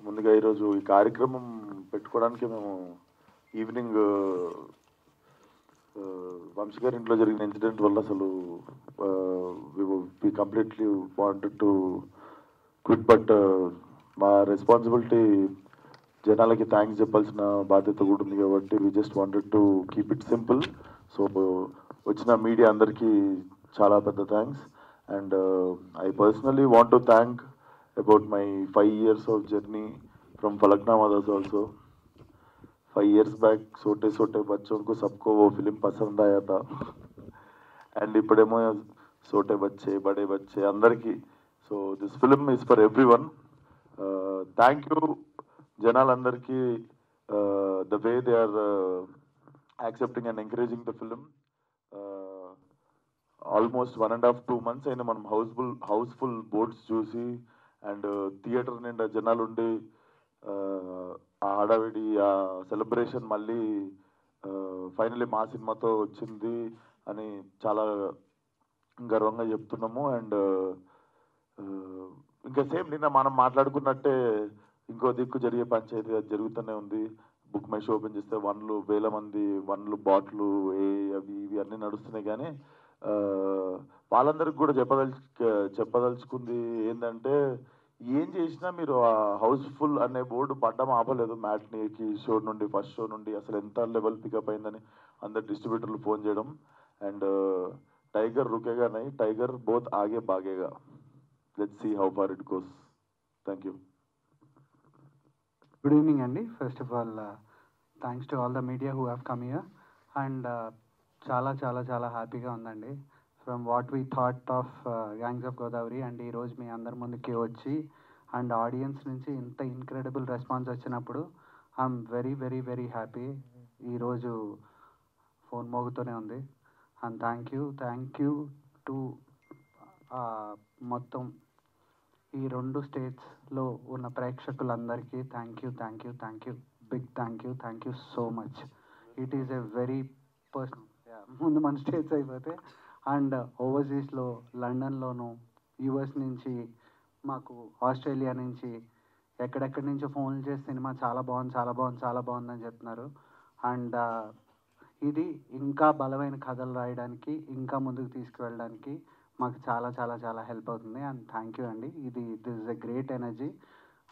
ముందుగా ఈరోజు ఈ కార్యక్రమం పెట్టుకోవడానికి మేము ఈవినింగ్ వంశీ గారి ఇంట్లో జరిగిన ఇన్సిడెంట్ వల్ల అసలు we completely wanted to quit, but మా రెస్పాన్సిబిలిటీ జనాలకి థ్యాంక్స్ చెప్పాల్సిన బాధ్యత కూడా ఉంది కాబట్టి we just wanted to keep it simple. So వచ్చిన మీడియా అందరికీ చాలా పెద్ద thanks. And I personally want to thank about my 5 years of journey from Falaknama Das also. 5 years back छोटे छोटे बच्चों को सबको वो फिल्म पसंद आया था and इपड़ेमो छोटे बच्चे बड़े बच्चे अंदर की. So this film is for everyone. Thank you janal अंदर की the way they are accepting and encouraging the film. Almost 1.5-2 months అయినా మనం హౌస్ఫుల్ బోర్డ్స్ చూసి అండ్ థియేటర్ నిండా జనాలు ఉండి ఆ హడావిడి ఆ సెలబ్రేషన్ మళ్ళీ ఫైనలీ మా సినిమాతో వచ్చింది అని చాలా గర్వంగా చెప్తున్నాము. అండ్ ఇంకా సేమ్ నిన్న మనం మాట్లాడుకున్నట్టే ఇంకో దిక్కు జరిగే పంచాయతీ అది జరుగుతూనే ఉంది. బుక్ మై షో ఓపెన్ చేస్తే 1,000 మంది 1 బాట్లు అవి ఇవి అన్నీ నడుస్తున్నాయి. కానీ వాళ్ళందరికి కూడా చెప్పదలుచుకుంది ఏంటంటే, ఏం చేసినా మీరు ఆ హౌస్ఫుల్ అనే బోర్డు పడ్డం ఆపలేదు. మ్యాట్నీకి షో నుండి ఫస్ట్ షో నుండి అసలు ఎంత లెవెల్ పికప్ అయిందని అందరు డిస్ట్రిబ్యూటర్లు ఫోన్ చేయడం. అండ్ టైగర్ రుకేగా నై, టైగర్ బోత్ ఆగే బాగేగా. Let's see how far it goes. Thank you. Good evening, Andy. First of all, thanks to all the media who have come here. And చాలా హ్యాపీగా ఉందండి. From what we thought of gangs of Godavari and ఈరోజు మీ అందరి ముందుకి వచ్చి and audience నుంచి ఇంత incredible response వచ్చినప్పుడు ఐఎమ్ వెరీ హ్యాపీ. ఈరోజు ఫోన్ మోగుతూనే ఉంది. అండ్ థ్యాంక్ యూ టు మొత్తం ఈ 2 స్టేట్స్లో ఉన్న ప్రేక్షకులందరికీ thank you big thank you so much. It is a very personal. ముందు మన స్టేట్స్ అయిపోతే అండ్ ఓవర్సీస్లో లండన్లోను యూఎస్ నుంచి మాకు ఆస్ట్రేలియా నుంచి ఎక్కడెక్కడి నుంచో ఫోన్లు చేసి సినిమా చాలా బాగుందని చెప్తున్నారు. అండ్ ఇది ఇంకా బలమైన కథలు రాయడానికి ఇంకా ముందుకు తీసుకువెళ్ళడానికి మాకు చాలా హెల్ప్ అవుతుంది. అండ్ థ్యాంక్ యూ అండి. This is a great energy.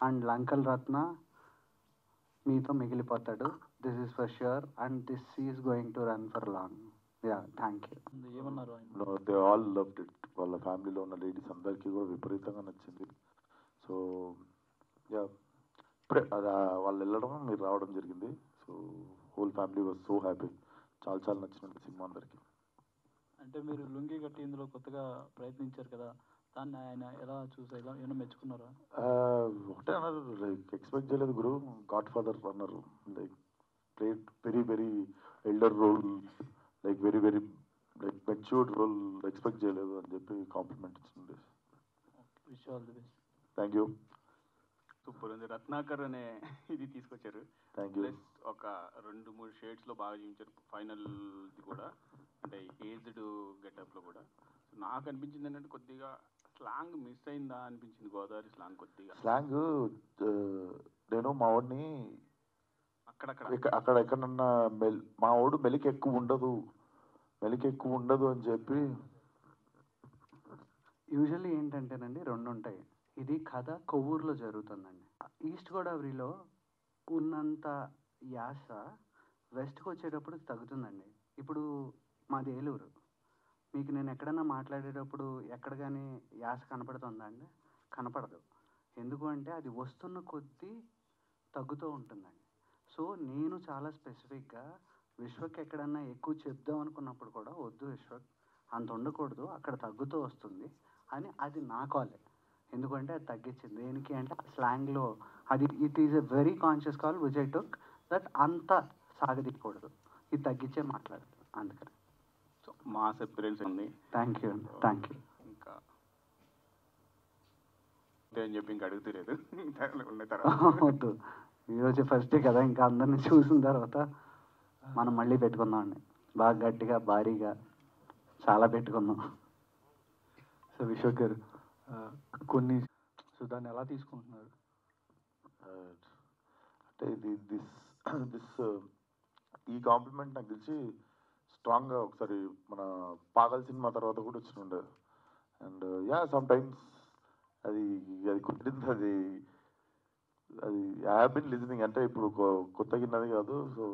And Lankala Ratna మీతో మిగిలిపోతాడు. This is for sure and this is going to run for long. Thank you. ఏమన్నారు? They all loved it. వాళ్ళ ఫ్యామిలీలో ఉన్న లేడీస్ అందరికీ కూడా విపరీతంగా నచ్చింది. సో ఇప్పుడే వాళ్ళు వెళ్ళడం మీరు రావడం జరిగింది. So whole family was so happy. చాలా నచ్చినట్టు సినిమా అందరికీ. అంటే మీరు లుంగి కట్టి ఇందులో కొత్తగా ప్రయత్నించారు కదా, దాన్ని ఆయన ఎలా చూసారు? ఏమైనా మెచ్చుకున్నారా? ఒకటే అన్నారు, లైక్ ఎక్స్పెక్ట్ చేయలేదు గురు, గాడ్ ఫాదర్ అన్నారు. Like played very elder role, like very like matured role expect చేయలేదు అని చెప్పి కాంప్లిమెంట్ ఇచ్చింది. Wish all the best. Thank you. Super ఉంది. రత్నాకర్ అనే ఇది తీసుకొచ్చారు. Thank you. ప్లస్ ఒక 2-3 షేడ్స్లో బాగా చూపించారు. ఫైనల్ది కూడా అంటే ఏజ్డ్ గెటప్లో కూడా. నాకు అనిపించింది ఏంటంటే కొద్దిగా స్లాంగ్ మిస్ అయిందా అనిపించింది. గోదావరి స్లాంగ్ కొద్దిగా నేను మా వాడిని అక్కడ ఎక్కడన్నా మా వాడు మెలికి ఎక్కువ ఉండదు అని చెప్పి. యూజువల్లీ ఏంటంటేనండి 2 ఉంటాయి. ఇది కథ కొవ్వూరులో జరుగుతుందండి. ఈస్ట్ గోదావరిలో ఉన్నంత యాస వెస్ట్కి వచ్చేటప్పుడు తగ్గుతుందండి. ఇప్పుడు మాది ఏలూరు. మీకు నేను ఎక్కడన్నా మాట్లాడేటప్పుడు ఎక్కడ కానీ యాస కనపడుతుందా అండి? కనపడదు. ఎందుకు అంటే అది వస్తున్న కొద్దీ తగ్గుతూ ఉంటుందండి. సో నేను చాలా స్పెసిఫిక్గా విశ్వక్ ఎక్కడన్నా ఎక్కువ చెప్దాం అనుకున్నప్పుడు కూడా, వద్దు విశ్వక్ అంత ఉండకూడదు, అక్కడ తగ్గుతూ వస్తుంది అని అది నా కాలే. ఎందుకంటే అది తగ్గించింది. దేనికి అంటే స్లాంగ్లో అది it is a very conscious call which I took that అంత సాగదీయకూడదు, ఇది తగ్గించే మాట్లాడదు. అందుకని సో మాస్ అపిరెన్స్ ఉంది. Thank you. ఇంకా చెప్తే అని చెప్పి ఇంకా అడుగుతలేదు ఉన్న తర్వాత వద్దు, ఈరోజు ఫస్ట్ డే కదా, ఇంకా అందరిని చూసిన తర్వాత మనం మళ్ళీ పెట్టుకుందాం అండి, బాగా గట్టిగా భారీగా చాలా పెట్టుకుందాం. సో విశ్వక్ గారు కొన్ని సో దాన్ని ఎలా తీసుకుంటున్నారు? అంటే దిస్ ఈ కాంప్లిమెంట్ నాకు తెలిసి స్ట్రాంగ్గా ఒకసారి మన పాగల్ సినిమా తర్వాత కూడా వచ్చినుండే. అండ్ యా సమ్ టైమ్స్ అది అది కుదిరింది, అది ఐ హ్యావ్ బిన్ లిజనింగ్. అంటే ఇప్పుడు కొత్తగా విన్నది కాదు. సో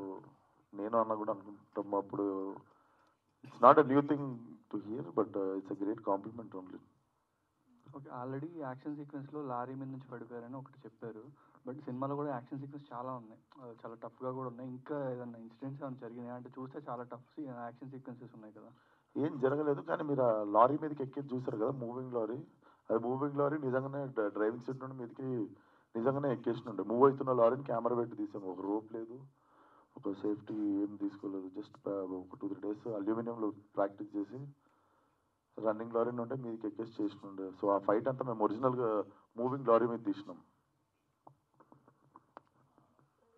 నేను అన్న కూడా అనుకుంటాం అప్పుడు. It's not a new thing to hear, but it's a great compliment only. Okay, already action సీక్వెన్స్లో లారీ మీద నుంచి పడిపోయారని ఒకటి చెప్పారు. బట్ సినిమాలో కూడా యాక్షన్ సీక్వెన్స్ చాలా ఉన్నాయి, చాలా టఫ్గా కూడా ఉన్నాయి. ఇంకా ఏదన్నా ఇన్సిడెంట్స్ ఏమైనా జరిగినాయి అంటే చూస్తే చాలా టఫ్ యాక్షన్ సీక్వెన్సెస్ ఉన్నాయి కదా? ఏం జరగలేదు, కానీ మీరు ఆ లారీ మీదకి ఎక్కి చూసారు కదా, మూవింగ్ లారీ. అది మూవింగ్ లారీ నిజంగానే డ్రైవింగ్ సీట్ నుండి మీదకి నిజంగానే ఎక్కేసినుండే. మూవ్ అవుతున్న లారీని కెమెరా పెట్టి తీసాము. ఒక రోప్ లేదు, ఒక సేఫ్టీ ఏం తీసుకోలేదు. జస్ట్ ఒక 2-3 days అల్యూమినియంలో ప్రాక్టీస్ చేసి రన్నింగ్ లారీ నుండి మీదకి ఎక్కేసి చేసినుండే. సో ఆ ఫైట్ అంతా మేము ఒరిజినల్గా మూవింగ్ లారీ మీద తీసినాం.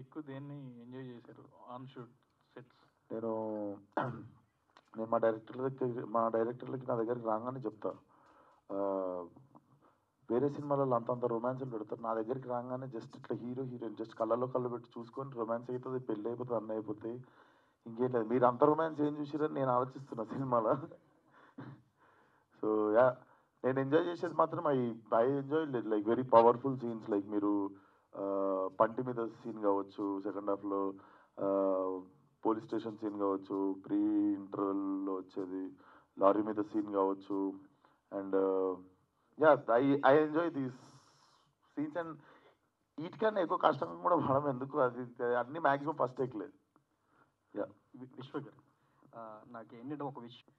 ఎక్కువ దేన్ని ఎంజాయ్ చేశారు ఆన్ షూట్ సెట్స్? నేను మా డైరెక్టర్లకి నా దగ్గరికి రాగానే చెప్తా, వేరే సినిమాలలో అంతంత రొమాన్స్లు పెడతారు, నా దగ్గరికి రాగానే జస్ట్ ఇట్లా హీరోయిన్ జస్ట్ కళ్ళలో కళ్ళు పెట్టి చూసుకొని రొమాన్స్ అవుతుంది, పెళ్ళి అయిపోతుంది, అన్నీ అయిపోతాయి, ఇంకేం లేదు. మీరు అంత రొమాన్స్ ఏం చూసిరని నేను ఆలోచిస్తున్నా సినిమాలో. సో యా, నేను ఎంజాయ్ చేసేది మాత్రం I enjoy like very powerful scenes. Like మీరు పంటి మీద సీన్ కావచ్చు, సెకండ్ హాఫ్లో పోలీస్ స్టేషన్ సీన్ కావచ్చు, ప్రీ ఇంటర్వెల్లో వచ్చేది లారీ మీద సీన్ కావచ్చు. And yeah, I enjoy these scenes. And వీటికన్నా ఎక్కువ కష్టంగా కూడా పడడం ఎందుకు, అది అన్ని మ్యాక్సిమం ఫస్ట్ టేక్లేదు. యా. విశ్వక్ గారు, నాకు ఏంటంటే ఒక విషయం,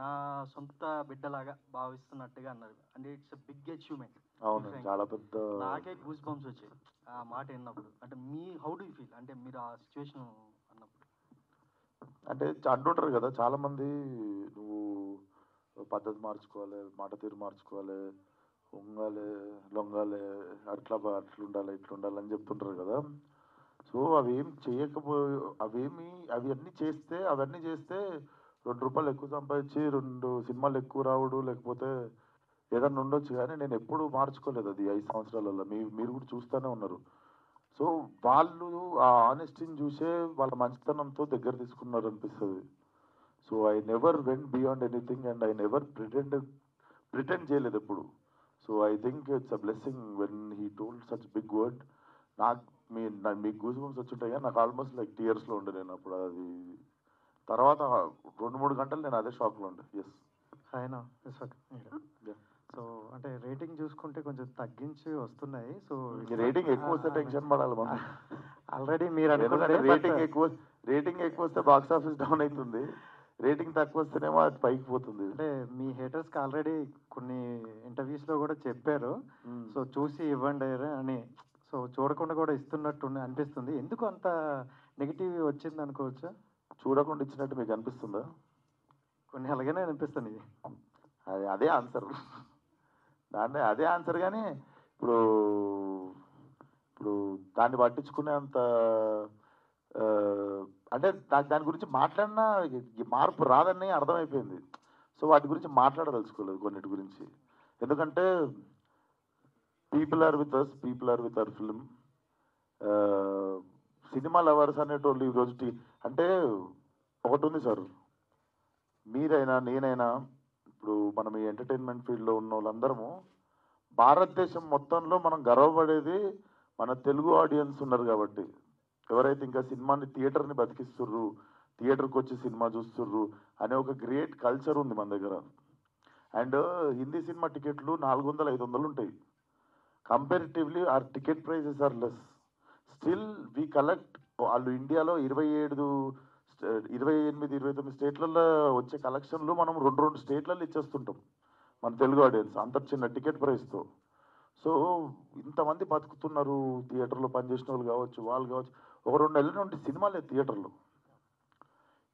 నా సొంత బిడ్డలాగా భావిస్తున్నట్టుగా అన్నారు. అంటే ఇట్స్ బిగ్ అచీవ్మెంట్. అవును, చాలా పెద్ద. నాకే గూస్ బంప్స్ వచ్చాయి ఆ మాట విన్నప్పుడు. అంటే హౌ డూ యూ ఫీల్, అంటే మీరు ఆ సిచ్యువేషన్ అన్నప్పుడు? అంటే అంటుంటారు కదా చాలామంది, నువ్వు పద్ధతి మార్చుకోవాలి, మాట తీరు మార్చుకోవాలి, ఉంగాలి లొంగాలి, అట్లుండాలి ఇట్లుండాలి అని చెప్తుంటారు కదా. సో అవేం అవన్నీ చేస్తే 2 రూపాయలు ఎక్కువ సంపాదించి 2 సినిమాలు ఎక్కువ రావడు, లేకపోతే ఏదన్నా ఉండొచ్చు, కానీ నేను ఎప్పుడు మార్చుకోలేదు అది 5 సంవత్సరాలలో. మీరు కూడా చూస్తూనే ఉన్నారు. సో వాళ్ళు ఆ ఆనెస్టీని చూసే వాళ్ళ మంచితనంతో దగ్గర తీసుకున్నారు అనిపిస్తుంది. So I never went beyond anything and I never pretend చేయలేదు ఎప్పుడు. So I think it's a blessing when he told such big word. మీకు గూస్ బంప్స్ వచ్చుంటాయి, నాకు ఆల్మోస్ట్ లైక్ టీయర్స్లో ఉండే నేను అప్పుడు. అది తర్వాత 2-3 గంటలు నేను అదే షాక్లో ఉండే. ఎస్. ఆయన విశ్వక్, సో అంటే రేటింగ్ చూసుకుంటే కొంచెం తగ్గించి వస్తున్నాయి. సో రేటింగ్ ఎక్కువ వస్తే టెన్షన్ పడాలి మనం. ఆల్రెడీ మీరు అనుకుంటే రేటింగ్ ఎక్కువ వస్తే బాక్స్ ఆఫీస్ డౌన్ అవుతుంది, రేటింగ్ తక్కువ వస్తేనేమో అది పైకి పోతుంది. అంటే మీ హేటర్స్కి ఆల్రెడీ కొన్ని ఇంటర్వ్యూస్లో కూడా చెప్పారు, సో చూసి ఇవ్వండి అని. సో చూడకుండా కూడా ఇస్తున్నట్టు అనిపిస్తుంది. ఎందుకు అంత నెగిటివ్ వచ్చింది అనుకోవచ్చా? చూడకుండా ఇచ్చినట్టు మీకు అనిపిస్తుందా? కొన్ని అలాగనే అనిపిస్తుంది. అదే ఆన్సర్, అదే ఆన్సర్. కానీ ఇప్పుడు దాన్ని పట్టించుకునే అంత అంటే దాని గురించి మాట్లాడినా మార్పు రాదని అర్థమైపోయింది. సో వాటి గురించి మాట్లాడదలుచుకోలేదు కొన్నిటి గురించి. ఎందుకంటే people are with us, people are with our film. Cinema lovers అనేటోళ్ళు ఈరోజు అంటే ఒకటి ఉంది సార్, మీరైనా నేనైనా ఇప్పుడు మనం ఈ ఎంటర్టైన్మెంట్ ఫీల్డ్లో ఉన్న వాళ్ళందరము భారతదేశం మొత్తంలో మనం గర్వపడేది మన తెలుగు ఆడియన్స్ ఉన్నారు కాబట్టి. ఎవరైతే ఇంకా సినిమాని థియేటర్ని బతికిస్తుర్రు, థియేటర్కి వచ్చి సినిమా చూస్తుర్రు అనే ఒక గ్రేట్ కల్చర్ ఉంది మన దగ్గర. అండ్ హిందీ సినిమా టికెట్లు 400-500 ఉంటాయి. Comparatively our ticket prices are less. Still we collect, వాళ్ళు ఇండియాలో 28-29 స్టేట్లలో వచ్చే కలెక్షన్లు మనం 2 స్టేట్లలో ఇచ్చేస్తుంటాం మన తెలుగు ఆడియన్స్, అంత చిన్న టికెట్ ప్రైస్తో. సో ఇంతమంది బతుకుతున్నారు, థియేటర్లో పనిచేసిన వాళ్ళు కావచ్చు, వాళ్ళు కావచ్చు. ఒక 2 నెలల నుండి సినిమాలే థియేటర్లో.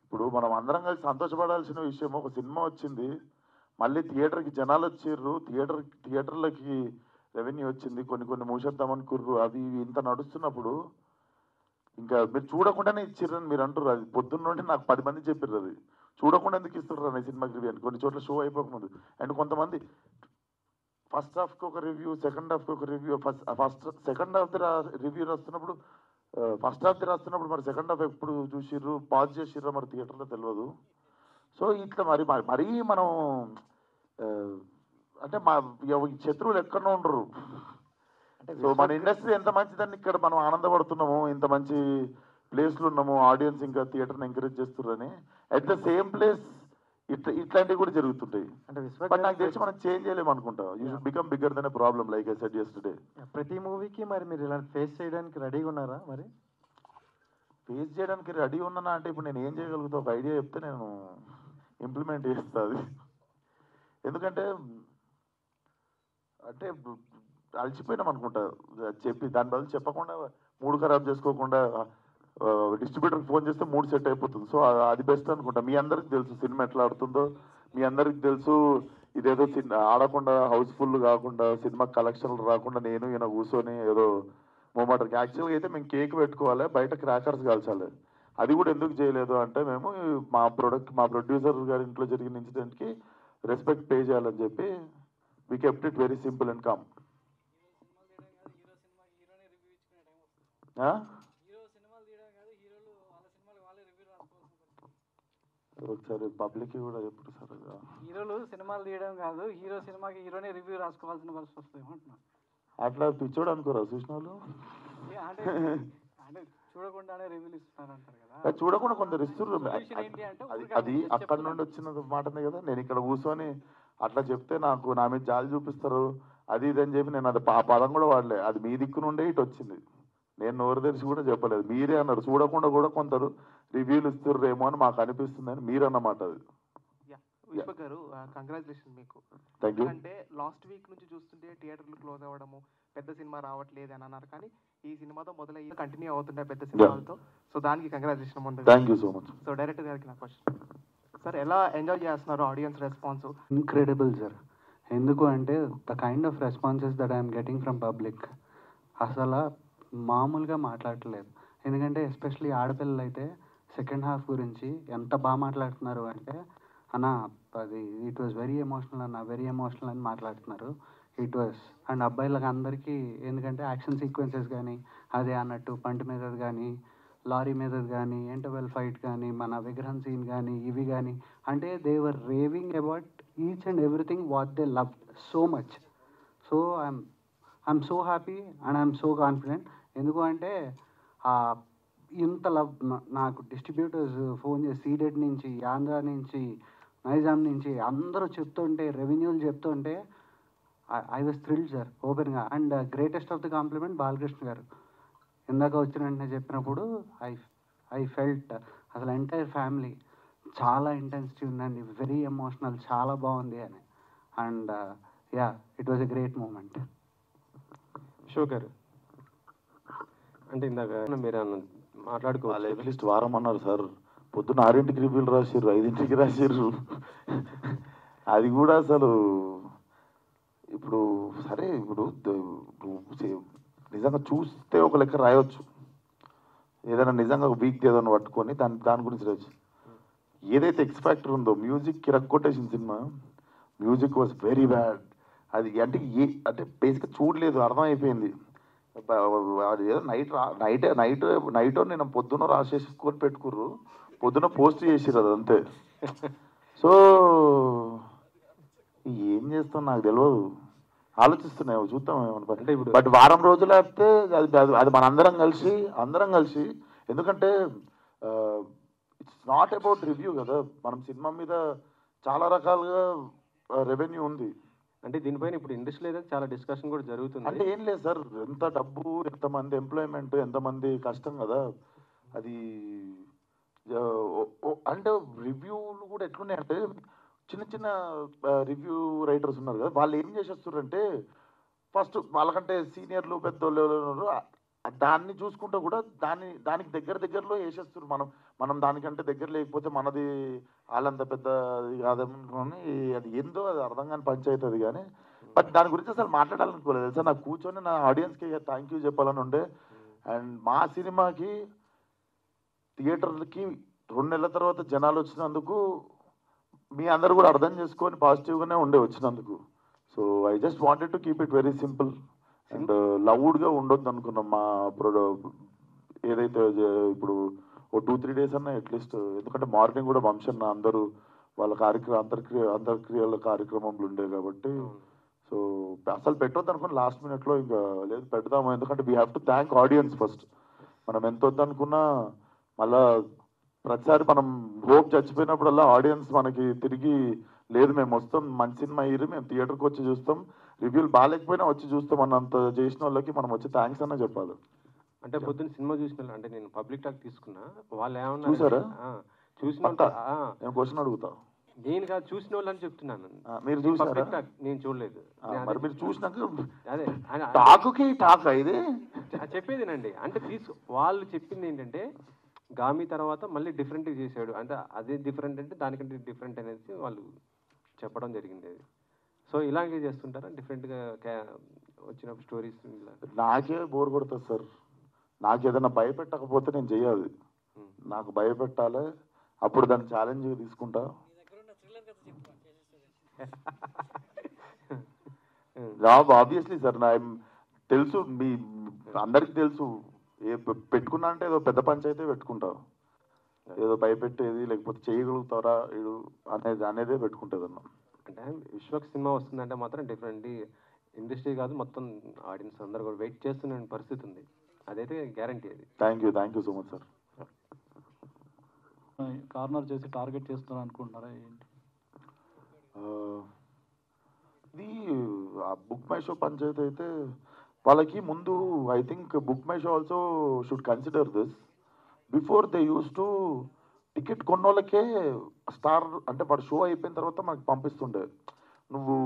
ఇప్పుడు మనం అందరం కలిసి సంతోషపడాల్సిన విషయం, ఒక సినిమా వచ్చింది, మళ్ళీ థియేటర్కి జనాలు వచ్చిర్రు, థియేటర్లకి రెవెన్యూ వచ్చింది, కొన్ని మూసేద్దామని కుర్రు అవి ఇవి ఇంత నడుస్తున్నప్పుడు ఇంకా మీరు చూడకుండానే ఇచ్చిర్రని మీరు అంటారు. అది పొద్దున్న నుండి నాకు 10 మంది చెప్పారు అది చూడకుండా ఎందుకు ఇస్తుర్రు అనే సినిమాకి రివ్యూ అని. కొన్ని చోట్ల షో అయిపోకముందు అండ్ కొంతమంది ఫస్ట్ హాఫ్కి ఒక రివ్యూ, సెకండ్ హాఫ్కి ఒక రివ్యూ, సెకండ్ హాఫ్ రివ్యూ రాస్తున్నప్పుడు ఫస్ట్ హాఫ్ రాస్తున్నప్పుడు మరి సెకండ్ హాఫ్ ఎప్పుడు చూసిర్రు, పాజ్ చేసిర్రు మరి థియేటర్లో తెలియదు. సో ఇట్లా మరీ మనం అంటే మా శత్రువులు ఎక్కడో ఉండరు. సో మన ఇండస్ట్రీ ఎంత మంచిదని ఇక్కడ మనం ఆనందపడుతున్నాము, ఇంత మంచి ప్లేస్లు ఉన్నాము, ఆడియన్స్ ఇంకా థియేటర్ని ఎంకరేజ్ చేస్తున్నారని. అట్ ద సేమ్ ప్లేస్ ఇట్లాంటివి కూడా జరుగుతుంటాయి. అంటే బట్ నాకు తెలిసి మనం చేంజ్ చేయలేము అనుకుంటా. You should become bigger than a problem like I said yesterday. ప్రతి మూవీకి మరి మీరు ఇలాంటి ఫేస్ చేయడానికి రెడీగా ఉన్నారా? మరి ఫేస్ చేయడానికి రెడీ ఉన్నానా అంటే ఇప్పుడు నేను ఏం చేయగలుగుతా, ఒక ఐడియా చెప్తే నేను ఇంప్లిమెంట్ చేస్తా అది. ఎందుకంటే అంటే అలసిపోయినాం అనుకుంటా చెప్పి, దాని బదులు చెప్పకుండా మూడు ఖరాబ్ చేసుకోకుండా డిస్ట్రిబ్యూటర్కి ఫోన్ చేస్తే మూడు సెట్ అయిపోతుంది. సో అది బెస్ట్ అనుకుంటా. మీ అందరికి తెలుసు సినిమా ఎట్లా ఆడుతుందో, మీ అందరికి తెలుసు ఇదేదో ఆడకుండా హౌస్ఫుల్ కాకుండా సినిమా కలెక్షన్లు రాకుండా నేను ఈయన కూర్చొని ఏదో మూమెంట్కి. యాక్చువల్గా అయితే మేము కేక్ పెట్టుకోవాలి, బయట క్రాకర్స్ కాల్చాలి. అది కూడా ఎందుకు చేయలేదు అంటే మేము మా ప్రొడ్యూసర్ గారి ఇంట్లో జరిగిన ఇన్సిడెంట్కి రెస్పెక్ట్ పే చేయాలని చెప్పి we kept it very simple and calm. ఒకసారి పబ్లిక్ కూడా ఎప్పుడు సార్ హీరోలు సినిమాలు తీయడం కాదు, హీరో సినిమాకి హీరోనే రివ్యూ రాసుకోవాల్సిన పరిస్థితి వస్తుంది ఏమంటున్నా. అట్లా పిచ్చోడు అనుకోరా చూసిన వాళ్ళు? అంటే అంటే చూడకుండానే రివ్యూలు ఇస్తున్నారు అంటారు కదా. చూడకుండా కొందరు ఇస్తున్నారు. ఏంటి అంటే అది అక్కడ నుండి వచ్చిన మాటనే కదా. నేను ఇక్కడ కూర్చొని అట్లా చెప్తే నాకు నా మీద జాలి చూపిస్తారు అది ఇది అని చెప్పి నేను అది ఆ పదం కూడా వాడలే. అది మీ దిక్కు నుండే ఇటు వచ్చింది. నేను నోరు తెరిచి కూడా చెప్పలేదు, మీరే అన్నారు. చూడకుండా కూడా కొందరు రివ్యూలు ఇస్తుర్రేమో అని మాకు అనిపిస్తుంది అని మీరు అన్నమాట. అది విశ్వక్ గారు కంగ్రాచులేషన్ మీకు. Thank you. అంటే లాస్ట్ వీక్ నుంచి చూస్తుంటే థియేటర్లు క్లోజ్ అవ్వడము, పెద్ద సినిమా రావట్లేదు అని అన్నారు, కానీ ఈ సినిమాతో మొదలయ్యి కంటిన్యూ అవుతుంటాయి పెద్ద సినిమాలతో. సో దానికి కంగ్రాచులేషన్ ఉంటుంది. Thank you so much. So director గారికి నా క్వశ్చన్ సార్, ఎలా ఎంజాయ్ చేస్తున్నారు ఆడియన్స్ రెస్పాన్స్? Incredible sir. ఎందుకు అంటే the kind of responses that I'm getting from public అసలు మామూలుగా మాట్లాడట్లేదు. ఎందుకంటే ఎస్పెషలీ ఆడపిల్లలు అయితే సెకండ్ హాఫ్ గురించి ఎంత బాగా మాట్లాడుతున్నారు అంటే, అన్న అది ఇట్ వాజ్ వెరీ ఎమోషనల్ అన్న, వెరీ ఎమోషనల్ అని మాట్లాడుతున్నారు. ఇట్ వాజ్ అండ్ అబ్బాయిలకు అందరికీ ఎందుకంటే యాక్షన్ సీక్వెన్సెస్ కానీ అదే అన్నట్టు పంట మీదది కానీ లారీ మీదది కానీ ఇంటర్వెల్ ఫైట్ కానీ మన విగ్రహం సీన్ కానీ ఇవి కానీ అంటే they were raving about each and everything what they love so much. So I'm so happy and I'm so confident. ఎందుకు అంటే ఇంత లవ్ నాకు డిస్ట్రిబ్యూటర్స్ ఫోన్ చేసి సీడెడ్ నుంచి, ఆంధ్ర నుంచి, నైజాం నుంచి అందరూ చెప్తుంటే, రెవెన్యూలు చెప్తుంటే ఐ వాజ్ థ్రిల్డ్ సార్ ఓపెన్గా. And greatest of the compliment Balakrishna గారు ఇందాక వచ్చిన వెంటనే చెప్పినప్పుడు ఐ ఫెల్ట్ అసలు ఎంటైర్ ఫ్యామిలీ చాలా ఇంటెన్సిటీ ఉందండి, వెరీ ఎమోషనల్, చాలా బాగుంది అని. And ya it was a great moment. షో గారు అంటే ఇందాక మీరు మాట్లాడుకోవాలి, అట్లీస్ట్ వారం అన్నారు సార్. పొద్దున్న 6ంటికి రివ్యూలు రాసిర్రు, 5ంటికి రాసిర్రు. అది కూడా అసలు ఇప్పుడు సరే ఇప్పుడు నిజంగా చూస్తే ఒక లెక్క రాయవచ్చు, ఏదైనా నిజంగా వీక్ ఏదైనా పట్టుకొని దాని గురించి రాయచ్చు. ఏదైతే ఎక్స్ ఫ్యాక్టర్ ఉందో మ్యూజిక్ కిరక్కొట్టేసిన cinema, music was very bad. అది అంటే అంటే బేసిక్గా చూడలేదు, అర్థమైపోయింది. ఏదో నైట్ నేను పొద్దున్న రాసేసుకొని పెట్టుకుర్రు, పొద్దున పోస్ట్ చేసిర్రు అది అంతే. సో ఏం చేస్తాం నాకు తెలియదు, ఆలోచిస్తున్నాయి చూద్దాం ఏమన్నా. బట్ వారం రోజులు అయితే అది మన అందరం కలిసి ఎందుకంటే ఇట్స్ నాట్ అబౌట్ రివ్యూ కదా. మనం సినిమా మీద చాలా రకాలుగా రెవెన్యూ ఉంది. అంటే దీనిపైన ఇప్పుడు ఇండస్ట్రీలో అయితే చాలా డిస్కషన్ కూడా జరుగుతుంది. అంటే ఏం లేదు సార్, ఎంత డబ్బు, ఎంతమంది ఎంప్లాయ్మెంట్, ఎంతమంది కష్టం కదా అది. అంటే రివ్యూలు కూడా ఎట్లున్నాయి అంటే చిన్న రివ్యూ రైటర్స్ ఉన్నారు కదా, వాళ్ళు ఏం చేసేస్తారంటే ఫస్ట్ వాళ్ళకంటే సీనియర్లు పెద్దోళ్ళు దాన్ని చూసుకుంటూ కూడా దానికి దగ్గరలో వేసేస్తారు. మనం దానికంటే దగ్గర లేకపోతే మనది వాళ్ళంత పెద్ద కాదనుకొని అది ఏందో అది అర్థం కాని పంచాయతీ అది. కానీ బట్ దాని గురించి అసలు మాట్లాడాలనుకోలేదు తెలుసా. నాకు కూర్చొని నా ఆడియన్స్కి థ్యాంక్ యూ చెప్పాలని ఉండే. అండ్ మా సినిమాకి థియేటర్లకి 2 నెలల తర్వాత జనాలు వచ్చినందుకు మీ అందరూ కూడా అర్థం చేసుకొని పాజిటివ్గానే ఉండే వచ్చినందుకు. So I just wanted to keep it very simple and లౌడ్గా ఉండొద్దు అనుకున్నాం. మా ఏదైతే ఇప్పుడు ఓ 2-3 డేస్ అన్నా అట్లీస్ట్, ఎందుకంటే మార్నింగ్ కూడా వంశన్న అందరూ వాళ్ళ అంతర్క్రియల కార్యక్రమంలో ఉండే కాబట్టి. సో అసలు పెట్టొద్దు అనుకుని లాస్ట్ మినిట్లో ఇంకా లేదు పెడదాము, ఎందుకంటే we have to thank audience first. మనం ఎంత వద్దనుకున్నా మళ్ళా ప్రతిసారి మనం హోప్ చచ్చిపోయినప్పుడల్లా ఆడియన్స్ మనకి తిరిగి లేదు మేము వస్తాం, మంచి సినిమా అయ్యి మేము థియేటర్కి వచ్చి చూస్తాం, రివ్యూలు బాగాలేకపోయినా వచ్చి చూస్తాం అన్నంత చేసిన వాళ్ళకి మనం వచ్చి థ్యాంక్స్ అన్న చెప్పాలి. అంటే పొద్దున్న సినిమా చూసిన అంటే నేను పబ్లిక్ టాక్ తీసుకున్నా, వాళ్ళు ఏమన్నా చూసారా? చూసిన నేను క్వశ్చన్ అడుగుతా. నేను కాదు చూసిన వాళ్ళు అని చెప్తున్నాను. మీరు చూసారా? పబ్లిక్ టాక్ నేను చూడలేదు. మరి మీరు చూసినాక అదే టాకుకి టాక్ ఇది చెప్పేదేనండి. అంటే వాళ్ళు చెప్పింది ఏంటంటే గామి తర్వాత మళ్ళీ డిఫరెంట్గా చేశాడు, అంటే అదే డిఫరెంట్ అంటే దానికంటే డిఫరెంట్ అనేది వాళ్ళు చెప్పడం జరిగింది. అది సో ఇలాగే చేస్తుంటారా డిఫరెంట్గా వచ్చిన స్టోరీస్? నాకే బోర్ కొడుతుంది సార్. నాకు ఏదైనా భయపెట్టకపోతే నేను చెయ్యాలి. నాకు భయపెట్టాలి, అప్పుడు దాన్ని ఛాలెంజ్ తీసుకుంటా. ఆబ్వియస్లీ సార్, నా తెలుసు, మీ అందరికి తెలుసు పెట్టుకున్నా అంటే ఏదో పెద్ద పంచాయితీ పెట్టుకుంటా, ఏదో భయపెట్టేది లేకపోతే చేయగలుగుతారా వీడు అనేదే పెట్టుకుంటుంది అన్న. అంటే విశ్వక్ సినిమా వస్తుందంటే మాత్రం డిఫరెంట్ ఇండస్ట్రీ కాదు మొత్తం ఆడియన్స్ అందరూ కూడా వెయిట్ చేస్తున్న పరిస్థితి ఉంది, అదైతే గ్యారంటీ. అది thank you so much sir. Corner చేసి టార్గెట్ చేస్తున్నారు అనుకుంటున్నారా ఏంటి? ఇది బుక్ మై షో పంచాయతీ అయితే వాళ్ళకి ముందు I think BookMyShow also should consider this. Before they use to ticket కొన్నోళ్ళకే స్టార్ అంటే వాడు షో అయిపోయిన తర్వాత మనకు పంపిస్తుండే, నువ్వు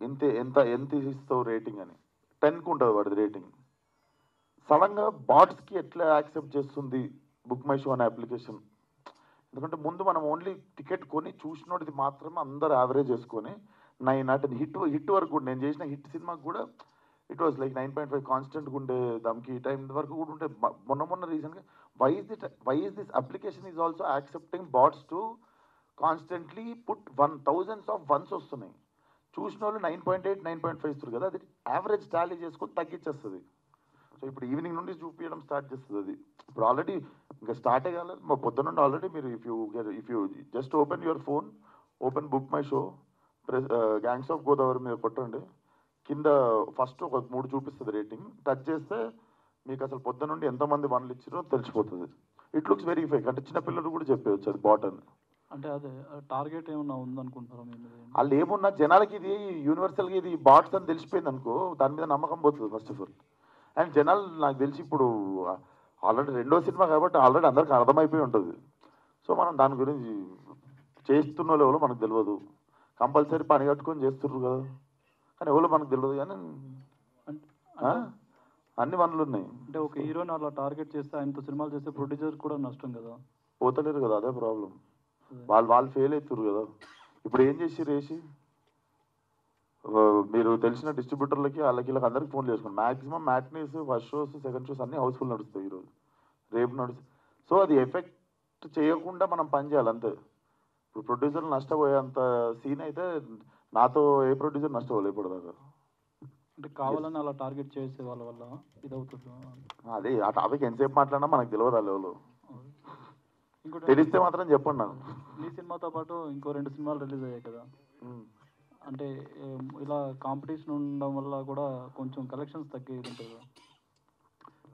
ఎంత ఇస్తావు రేటింగ్ అని. 10కి ఉంటుంది వాడిది రేటింగ్. సడన్గా బాట్స్కి ఎట్లా యాక్సెప్ట్ చేస్తుంది బుక్ మై షో అనే అప్లికేషన్? ఎందుకంటే ముందు మనం ఓన్లీ టికెట్ కొని చూసినోడిది మాత్రమే అందరు యావరేజ్ చేసుకొని 9 అంటే హిట్ వరకు కూడా నేను చేసిన హిట్ సినిమాకి కూడా ఇట్ వాజ్ లైక్ 9.5 కాన్స్టెంట్గా ఉండే. దానికి ఈ టైం వరకు కూడా ఉంటే మొన్న రీసెంట్గా why is this application is also accepting bots to constantly put 1000s of ones వస్తున్నాయి. చూసిన వాళ్ళు 9.8 9.5 ఇస్తారు కదా, అది యావరేజ్ టాలీ చేసుకొని తగ్గించేస్తుంది. సో ఇప్పుడు ఈవినింగ్ నుండి చూపించడం స్టార్ట్ చేస్తుంది. అది ఇప్పుడు ఆల్రెడీ ఇంకా స్టార్టే కాలేదు, మా పొద్దున్న నుండి ఆల్రెడీ మీరు if you just open your phone, open book my show, gangs of Godavari మీద కొట్టండి, కింద ఫస్ట్ ఒక 3 చూపిస్తుంది రేటింగ్, టచ్ చేస్తే మీకు అసలు పొద్దున్న నుండి ఎంతమంది వన్లు ఇచ్చారో తెలిసిపోతుంది. ఇట్ లుక్స్ వెరీ ఫేక్, అంటే చిన్నపిల్లలు కూడా చెప్పేయచ్చు అది బాట్ అని. అంటే అదే టార్గెట్ ఏమన్నా ఉందనుకుంటారా మీరు? వాళ్ళు ఏమున్నా జనాలకి ఇది యూనివర్సల్గా ఇది బాట్స్ అని తెలిసిపోయింది అనుకో, దాని మీద నమ్మకం పోతుంది ఫస్ట్ ఆఫ్ ఆల్. అండ్ జనాలు నాకు తెలిసి ఇప్పుడు ఆల్రెడీ 2వ సినిమా కాబట్టి ఆల్రెడీ అందరికీ అర్థమైపోయి ఉంటుంది. సో మనం దాని గురించి చేస్తున్న వాళ్ళు ఎవరో మనకు తెలియదు, కంపల్సరీ పని కట్టుకొని చేస్తుర్రు కదా, కానీ ఎవరో మనకు తెలియదు. కానీ అన్ని వనరులు ఉన్నాయి. అంటే ఒక హీరోని అలా టార్గెట్ చేస్తే ఆయనతో సినిమాలు చేస్తే ప్రొడ్యూసర్ కూడా నష్టం కదా, పోతలేరు కదా, అదే ప్రాబ్లం. వాళ్ళు ఫెయిల్ అవుతారు కదా. ఇప్పుడు ఏం చేసి మీరు తెలిసిన డిస్ట్రిబ్యూటర్లకి వాళ్ళకి అందరికి ఫోన్ చేసుకున్నాం. Maximum matinees, first shows, second shows అన్నీ హౌస్ఫుల్ నడుస్తాయి ఈరోజు, రేపు నడుస్తాయి. సో అది ఎఫెక్ట్ చేయకుండా మనం పని చేయాలి అంతే. ఇప్పుడు ప్రొడ్యూసర్లు నష్టపోయేంత సీన్ అయితే నాతో ఏ ప్రొడ్యూసర్ నష్టపోలేదు ఇప్పటిదాకా. అంటే కావాలని అలా టార్గెట్ చేసే వాళ్ళ వల్ల ఇదవుతుంది. అదే ఆ టాపిక్ ఎంతసేపు మాట్లాడినా మనకు తెలియదు ఆ లెవెల్. ఇంకోటి తెలిస్తే మాత్రం చెప్పండి నాకు. ఈ సినిమాతో పాటు ఇంకో 2 సినిమాలు రిలీజ్ అయ్యాయి కదా, అంటే ఇలా కాంపిటీషన్ ఉండడం వల్ల కూడా కొంచెం కలెక్షన్స్ తగ్గేది ఉంటుంది కదా.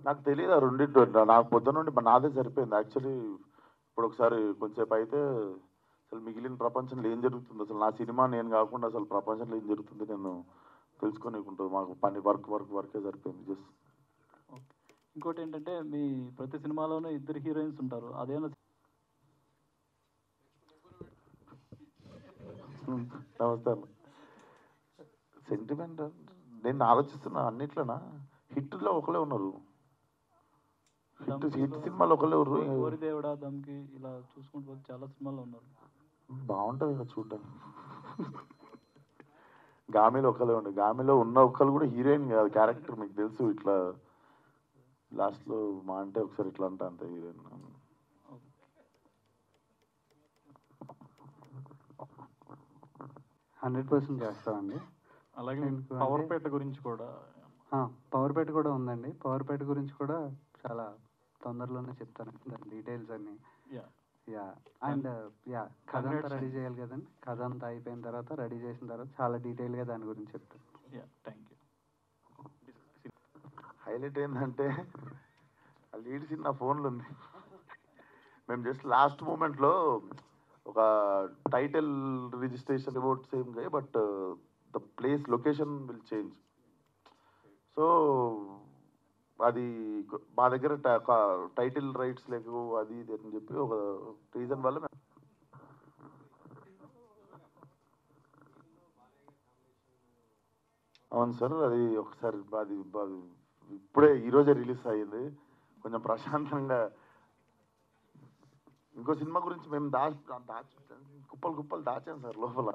నాకు తెలియదు ఆ రెండింటి, నాకు పొద్దున్న నుండి నాదే సరిపోయింది యాక్చువల్లీ. ఇప్పుడు ఒకసారి కొంచెంసేపు అయితే అసలు మిగిలిన ప్రపంచంలో ఏం జరుగుతుంది, అసలు నా సినిమా నేను కాకుండా అసలు ప్రపంచంలో ఏం జరుగుతుంది నేను తెలుసుకునేకుంటుంది. మాకు పని వర్కే సరిపోయింది జస్ట్. ఇంకోటి ఏంటంటే మీ ప్రతి సినిమాలోనూ 2 హీరోయిన్స్ ఉంటారు, అదేనా? నమస్తే అన్న. సెంటిమెంట్ నేను ఆలోచిస్తున్నా అన్నిట్లోనా హిట్లో ఒకళ్ళే ఉన్నారు, హిట్ సినిమాలు ఒకళ్ళే ఉన్నారు. గోరి దేవుడా, దమ్కి ఇలా చూసుకుంటూ చాలా సినిమాలు ఉన్నారు. బాగుంటుంది కదా చూడడానికి. గామిలో ఒకళ్ళే ఉండే, గామిలో ఉన్న ఒక్కళ్ళు కూడా హీరోయిన్ కాదు, క్యారెక్టర్ మీకు తెలుసు. ఇట్లా లాస్ట్లో మా అంటే ఒకసారి ఇట్లా అంటే అంతే హీరోయిన్. 100% చేస్తామండి. అలాగే ఎందుకు పవర్పేట గురించి కూడా పవర్పేట కూడా ఉందండి. పవర్పేట గురించి కూడా చాలా తొందరలోనే చెప్తాను దాని డీటెయిల్స్ అన్ని. యా అండ్ కథ అంతా రెడీ చేయాలి కదండి. కథ అంతా అయిపోయిన తర్వాత రెడీ చేసిన తర్వాత చాలా డీటెయిల్గా దాని గురించి చెప్తాను. Thank you. హైలైట్ ఏంటంటే ఆ లీడ్ సీన్ నా ఫోన్లో ఉంది. మేము జస్ట్ లాస్ట్ మూమెంట్లో ఒక టైటిల్ రిజిస్ట్రేషన్ అబౌట్ సేమ్ గా, but the place location will change. So అది మా దగ్గర టైటిల్ రైట్స్ లేకు, అది ఇది అని చెప్పి ఒక రీజన్ వల్ల అవును సార్. అది ఒకసారి అది ఇప్పుడే ఈరోజే రిలీజ్ అయ్యింది. కొంచెం ప్రశాంతంగా ఇంకో సినిమా గురించి మేము కుప్పలు కుప్పలు దాచాం సార్ లోపల.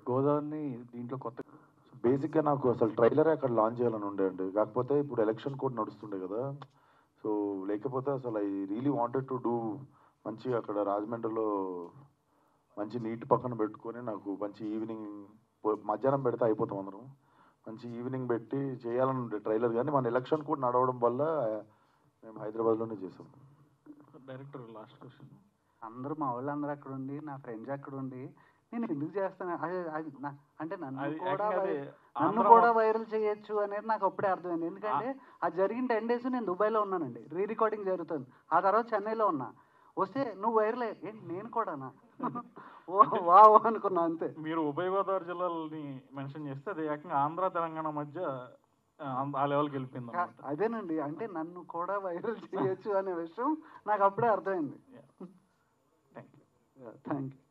గోదావరిని దీంట్లో కొత్త బేసిక్గా నాకు అసలు ట్రైలరే అక్కడ లాంచ్ చేయాలని ఉండే అండి. కాకపోతే ఇప్పుడు ఎలక్షన్ కోడ్ నడుస్తుండే కదా, సో లేకపోతే అసలు I really wanted to do మంచిగా అక్కడ రాజమండ్రిలో మంచి నీటి పక్కన పెట్టుకొని, నాకు మంచి ఈవినింగ్ మధ్యాహ్నం పెడితే అయిపోతాం అందరం, మంచి ఈవినింగ్ పెట్టి చేయాలని ఉండే ట్రైలర్. కానీ మన ఎలక్షన్ కోడ్ నడవడం వల్ల మేము హైదరాబాద్లోనే చేసాం. Director last question. అందరూ మా వాళ్ళందరూ అక్కడ ఉండి, నా ఫ్రెండ్స్ అక్కడ ఉండి నేను ఎందుకు చేస్తాను అంటే నన్ను కూడా వైరల్ చేయొచ్చు అనేది నాకు అప్పుడే అర్థమైంది. ఎందుకంటే అది జరిగిన 10 days నేను దుబాయ్లో ఉన్నానండి, రీ రికార్డింగ్ జరుగుతుంది. ఆ తర్వాత చెన్నైలో ఉన్నా. వస్తే నువ్వు వైరల్ ఏంటి నేను కూడానా వావ్ అనుకున్నా అంతే. మీరు ఉభయ గోదావరి జిల్లాలని మెన్షన్ చేస్తే అది ఏకంగా ఆంధ్ర తెలంగాణ మధ్య ఆ లెవెల్కి వెళ్ళిపోయింది. అదేనండి, అంటే నన్ను కూడా వైరల్ చేయొచ్చు అనే విషయం నాకు అప్పుడే అర్థమైంది. Thank you. Thank you.